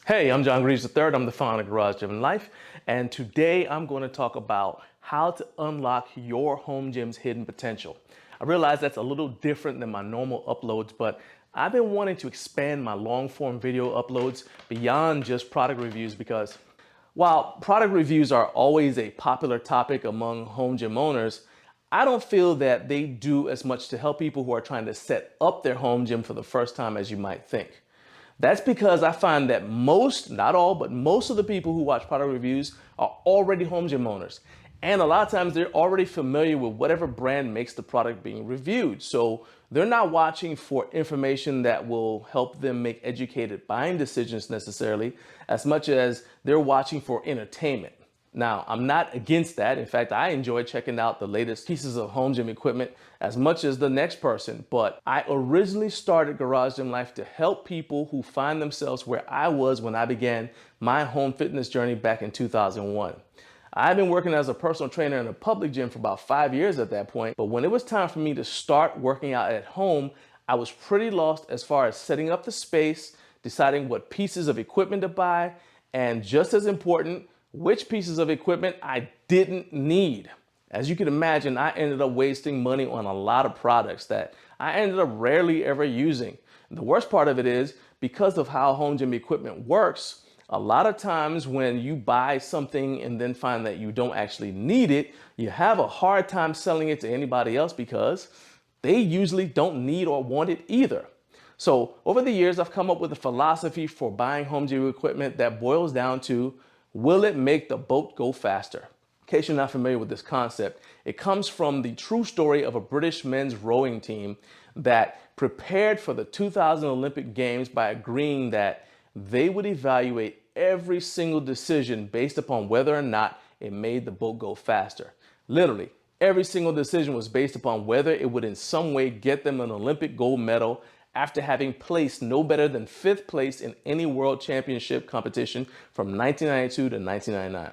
Hey, I'm Greaves III. I'm the founder of Garage Gym Life, and today I'm going to talk about how to unlock your home gym's hidden potential. I realize that's a little different than my normal uploads, but I've been wanting to expand my long-form video uploads beyond just product reviews because while product reviews are always a popular topic among home gym owners, I don't feel that they do as much to help people who are trying to set up their home gym for the first time as you might think. That's because I find that most, not all, but most of the people who watch product reviews are already home gym owners. And a lot of times they're already familiar with whatever brand makes the product being reviewed. So they're not watching for information that will help them make educated buying decisions necessarily, as much as they're watching for entertainment. Now, I'm not against that. In fact, I enjoy checking out the latest pieces of home gym equipment as much as the next person. But I originally started Garage Gym Life to help people who find themselves where I was when I began my home fitness journey back in 2001. I've been working as a personal trainer in a public gym for about 5 years at that point. But when it was time for me to start working out at home, I was pretty lost as far as setting up the space, deciding what pieces of equipment to buy, and just as important, which pieces of equipment I didn't need. As you can imagine, I ended up wasting money on a lot of products that I ended up rarely ever using. The worst part of it is because of how home gym equipment works, a lot of times when you buy something and then find that you don't actually need it, you have a hard time selling it to anybody else because they usually don't need or want it either. So over the years, I've come up with a philosophy for buying home gym equipment that boils down to, will it make the boat go faster? In case you're not familiar with this concept, it comes from the true story of a British men's rowing team that prepared for the 2000 Olympic Games by agreeing that they would evaluate every single decision based upon whether or not it made the boat go faster. Literally, every single decision was based upon whether it would in some way get them an Olympic gold medal after having placed no better than 5th place in any world championship competition from 1992 to 1999.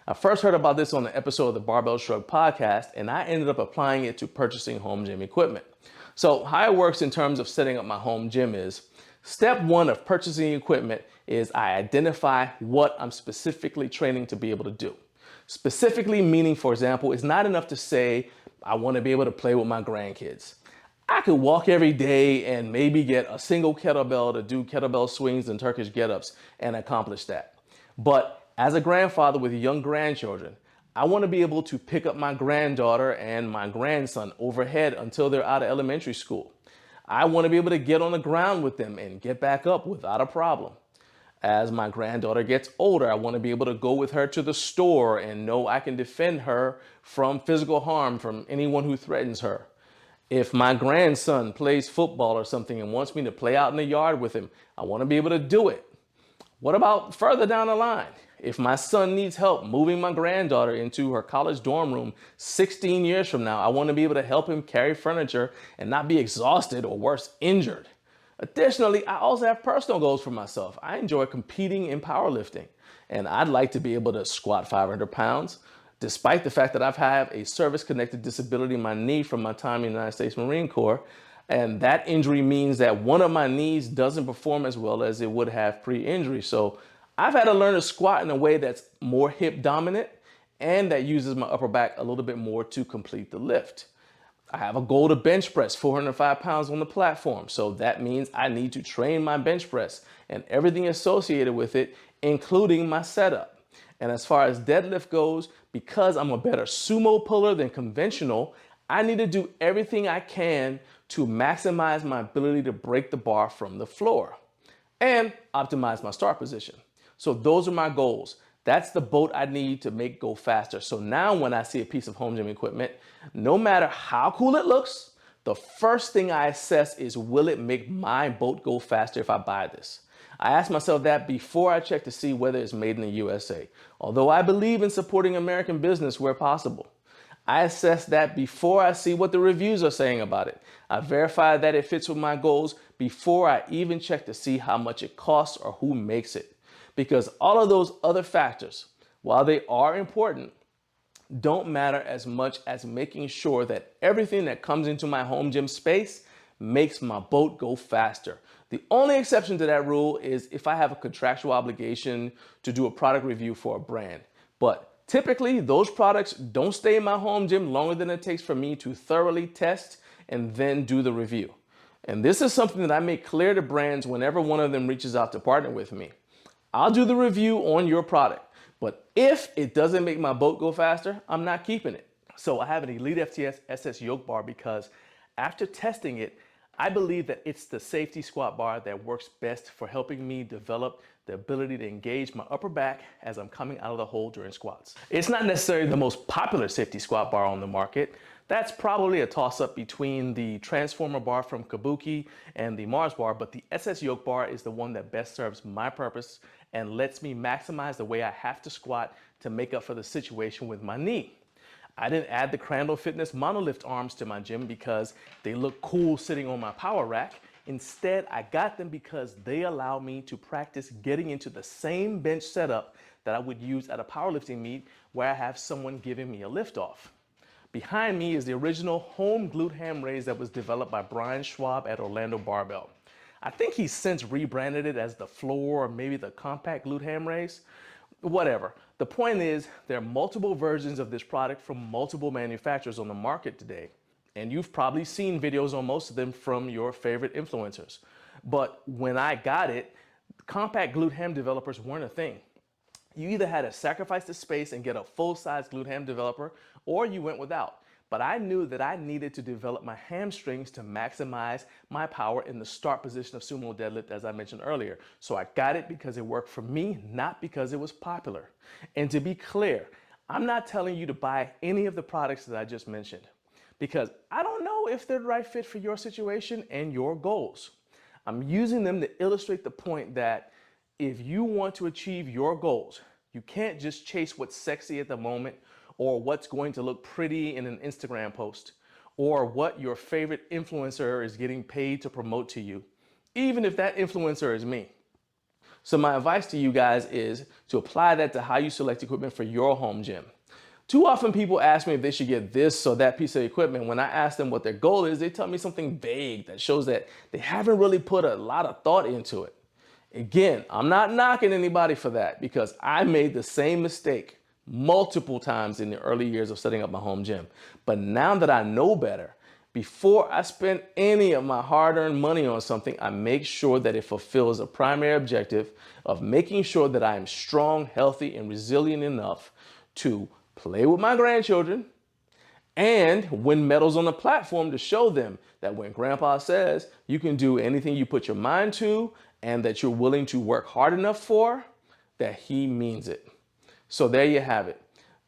I first heard about this on an episode of the Barbell Shrug podcast, and I ended up applying it to purchasing home gym equipment. So how it works in terms of setting up my home gym is, step one of purchasing equipment is I identify what I'm specifically training to be able to do. Specifically meaning, for example, it's not enough to say, I want to be able to play with my grandkids. I could walk every day and maybe get a single kettlebell to do kettlebell swings and Turkish get-ups and accomplish that. But as a grandfather with young grandchildren, I want to be able to pick up my granddaughter and my grandson overhead until they're out of elementary school. I want to be able to get on the ground with them and get back up without a problem. As my granddaughter gets older, I want to be able to go with her to the store and know I can defend her from physical harm from anyone who threatens her. If my grandson plays football or something and wants me to play out in the yard with him, I want to be able to do it. What about further down the line? If my son needs help moving my granddaughter into her college dorm room 16 years from now, I want to be able to help him carry furniture and not be exhausted or worse, injured. Additionally, I also have personal goals for myself. I enjoy competing in powerlifting, and I'd like to be able to squat 500 pounds, despite the fact that I've had a service-connected disability in my knee from my time in the United States Marine Corps. And that injury means that one of my knees doesn't perform as well as it would have pre-injury. So I've had to learn to squat in a way that's more hip dominant and that uses my upper back a little bit more to complete the lift. I have a goal to bench press 405 pounds on the platform. So that means I need to train my bench press and everything associated with it, including my setup. And as far as deadlift goes, because I'm a better sumo puller than conventional, I need to do everything I can to maximize my ability to break the bar from the floor and optimize my start position. So those are my goals. That's the boat I need to make go faster. So now when I see a piece of home gym equipment, no matter how cool it looks, the first thing I assess is, will it make my boat go faster if I buy this? I ask myself that before I check to see whether it's made in the USA. Although I believe in supporting American business where possible, I assess that before I see what the reviews are saying about it. I verify that it fits with my goals before I even check to see how much it costs or who makes it. Because all of those other factors, while they are important, don't matter as much as making sure that everything that comes into my home gym space makes my boat go faster. The only exception to that rule is if I have a contractual obligation to do a product review for a brand. But typically, those products don't stay in my home gym longer than it takes for me to thoroughly test and then do the review. And this is something that I make clear to brands whenever one of them reaches out to partner with me. I'll do the review on your product, but if it doesn't make my boat go faster, I'm not keeping it. So I have an Elite FTS SS yoke bar because after testing it, I believe that it's the safety squat bar that works best for helping me develop the ability to engage my upper back as I'm coming out of the hole during squats. It's not necessarily the most popular safety squat bar on the market. That's probably a toss-up between the Transformer bar from Kabuki and the Mars bar, but the SS yoke bar is the one that best serves my purpose and lets me maximize the way I have to squat to make up for the situation with my knee. I didn't add the Crandall Fitness monolift arms to my gym because they look cool sitting on my power rack. Instead, I got them because they allow me to practice getting into the same bench setup that I would use at a powerlifting meet where I have someone giving me a lift off. Behind me is the original home glute ham raise that was developed by Brian Schwab at Orlando Barbell. I think he's since rebranded it as the floor or maybe the compact glute ham raise. Whatever. The point is, there are multiple versions of this product from multiple manufacturers on the market today. And you've probably seen videos on most of them from your favorite influencers. But when I got it, compact glute ham developers weren't a thing. You either had to sacrifice the space and get a full-size glute ham developer, or you went without. But I knew that I needed to develop my hamstrings to maximize my power in the start position of sumo deadlift, as I mentioned earlier. So I got it because it worked for me, not because it was popular. And to be clear, I'm not telling you to buy any of the products that I just mentioned, because I don't know if they're the right fit for your situation and your goals. I'm using them to illustrate the point that if you want to achieve your goals, you can't just chase what's sexy at the moment or what's going to look pretty in an Instagram post or what your favorite influencer is getting paid to promote to you, even if that influencer is me. So my advice to you guys is to apply that to how you select equipment for your home gym. Too often people ask me if they should get this or that piece of equipment. When I ask them what their goal is, they tell me something vague that shows that they haven't really put a lot of thought into it. Again, I'm not knocking anybody for that because I made the same mistake multiple times in the early years of setting up my home gym. But now that I know better, before I spend any of my hard-earned money on something, I make sure that it fulfills a primary objective of making sure that I am strong, healthy, and resilient enough to play with my grandchildren and win medals on the platform to show them that when Grandpa says you can do anything you put your mind to and that you're willing to work hard enough for, that he means it. So there you have it.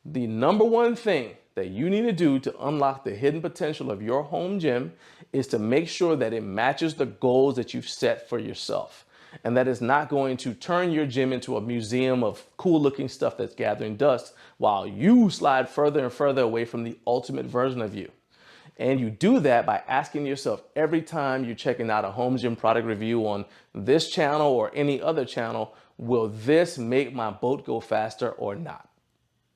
The number one thing that you need to do to unlock the hidden potential of your home gym is to make sure that it matches the goals that you've set for yourself. And that is not going to turn your gym into a museum of cool looking stuff that's gathering dust while you slide further and further away from the ultimate version of you. And you do that by asking yourself every time you're checking out a home gym product review on this channel or any other channel, will this make my boat go faster or not?